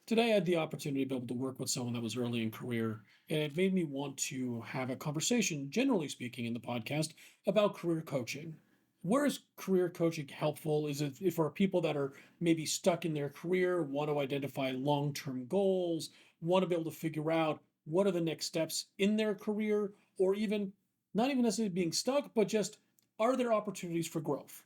Today, I had the opportunity to be able to work with someone that was early in career, and it made me want to have a conversation, generally speaking, in the podcast about career coaching. Where is career coaching helpful? Is it for people that are maybe stuck in their career, want to identify long term goals, want to be able to figure out what are the next steps in their career, or even not even necessarily being stuck, but just are there opportunities for growth?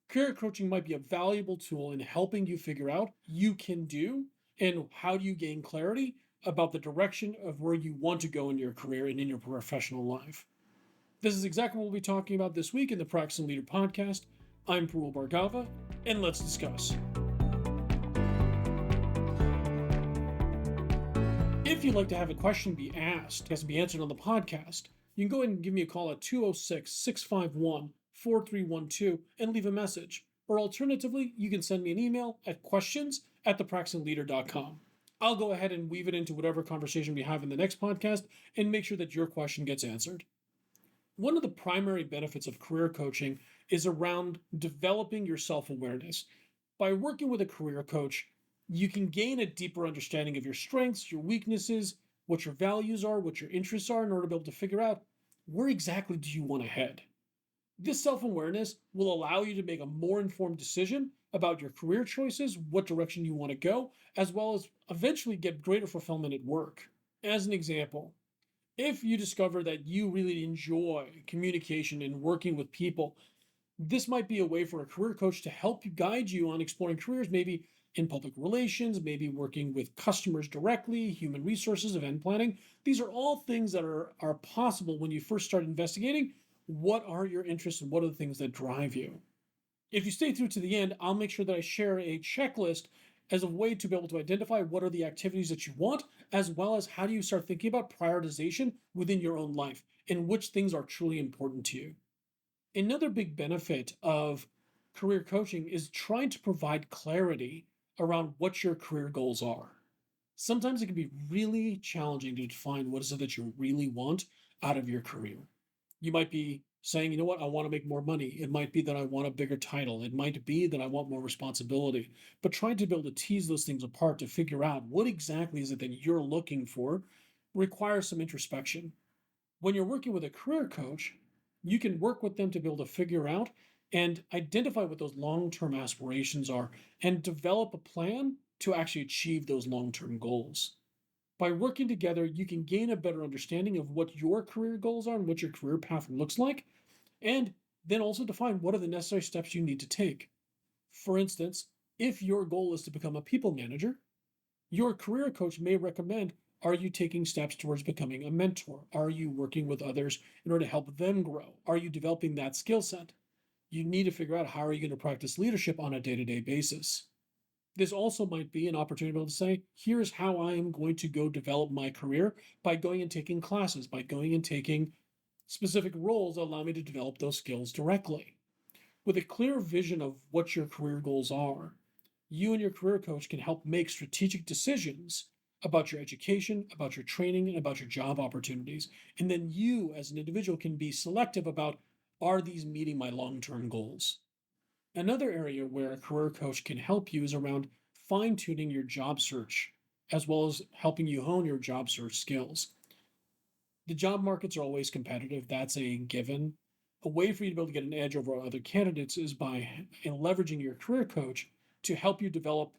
Career coaching might be a valuable tool in helping you figure out you can do and how do you gain clarity about the direction of where you want to go in your career and in your professional life. This is exactly what we'll be talking about this week in the Practicing Leader podcast. I'm Parul Bhargava, and let's discuss. If you'd like to have a question be asked, has to be answered on the podcast, you can go ahead and give me a call at 206 651 4312 and leave a message. Or alternatively, you can send me an email at questions@thepracticingleader.com. I'll go ahead and weave it into whatever conversation we have in the next podcast and make sure that your question gets answered. One of the primary benefits of career coaching is around developing your self awareness. By working with a career coach, you can gain a deeper understanding of your strengths, your weaknesses, what your values are, what your interests are, in order to be able to figure out where exactly do you want to head. This self awareness will allow you to make a more informed decision about your career choices, what direction you want to go, as well as eventually get greater fulfillment at work. As an example, if you discover that you really enjoy communication and working with people, this might be a way for a career coach to help you guide you on exploring careers, maybe in public relations, maybe working with customers directly, human resources, event planning. These are all things that are possible when you first start investigating what are your interests and what are the things that drive you. If you stay through to the end, I'll make sure that I share a checklist as a way to be able to identify what are the activities that you want, as well as how do you start thinking about prioritization within your own life and which things are truly important to you. Another big benefit of career coaching is trying to provide clarity around what your career goals are. Sometimes it can be really challenging to define what is it that you really want out of your career. You might be saying, you know what, I want to make more money. It might be that I want a bigger title. It might be that I want more responsibility. But trying to be able to tease those things apart to figure out what exactly is it that you're looking for requires some introspection. When you're working with a career coach, you can work with them to be able to figure out and identify what those long term aspirations are and develop a plan to actually achieve those long term goals. By working together, you can gain a better understanding of what your career goals are and what your career path looks like, and then also define what are the necessary steps you need to take. For instance, if your goal is to become a people manager, your career coach may recommend, are you taking steps towards becoming a mentor? Are you working with others in order to help them grow? Are you developing that skill set? You need to figure out how are you going to practice leadership on a day-to-day basis. This also might be an opportunity to be able to say, here's how I am going to go develop my career by going and taking classes, by going and taking specific roles that allow me to develop those skills directly. With a clear vision of what your career goals are, you and your career coach can help make strategic decisions about your education, about your training, and about your job opportunities. And then you, as an individual, can be selective about, are these meeting my long term goals? Another area where a career coach can help you is around fine tuning your job search, as well as helping you hone your job search skills. The job markets are always competitive, that's a given. A way for you to be able to get an edge over other candidates is by leveraging your career coach to help you develop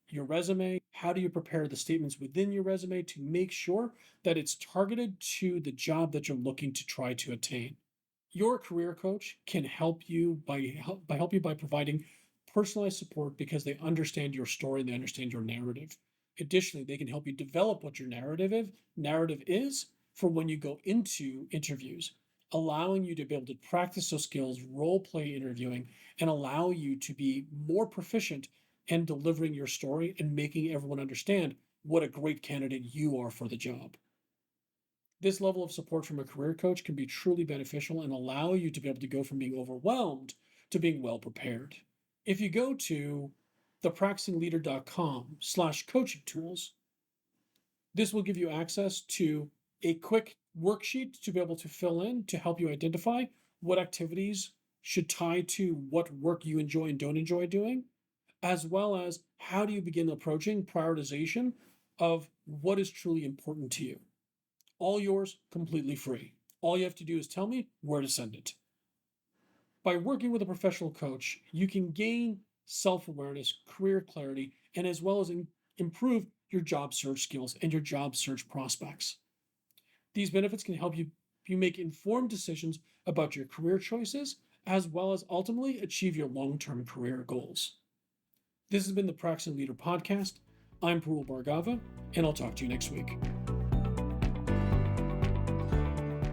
your resume. How do you prepare the statements within your resume to make sure that it's targeted to the job that you're looking to try to attain? Your career coach can help you by providing personalized support because they understand your story and they understand your narrative. Additionally, they can help you develop what your narrative is for when you go into interviews, allowing you to be able to practice those skills, role play interviewing, and allow you to be more proficient in delivering your story and making everyone understand what a great candidate you are for the job. This level of support from a career coach can be truly beneficial and allow you to be able to go from being overwhelmed to being well prepared. If you go to thepracticingleader.com/coaching tools, this will give you access to a quick worksheet to be able to fill in to help you identify what activities should tie to what work you enjoy and don't enjoy doing, as well as how do you begin approaching prioritization of what is truly important to you? All yours, completely free. All you have to do is tell me where to send it. By working with a professional coach, you can gain self awareness, career clarity, and as well as improve your job search skills and your job search prospects. These benefits can help you make informed decisions about your career choices, as well as ultimately achieve your long term career goals. This has been the Practicing Leader Podcast. I'm Parul Bhargava, and I'll talk to you next week.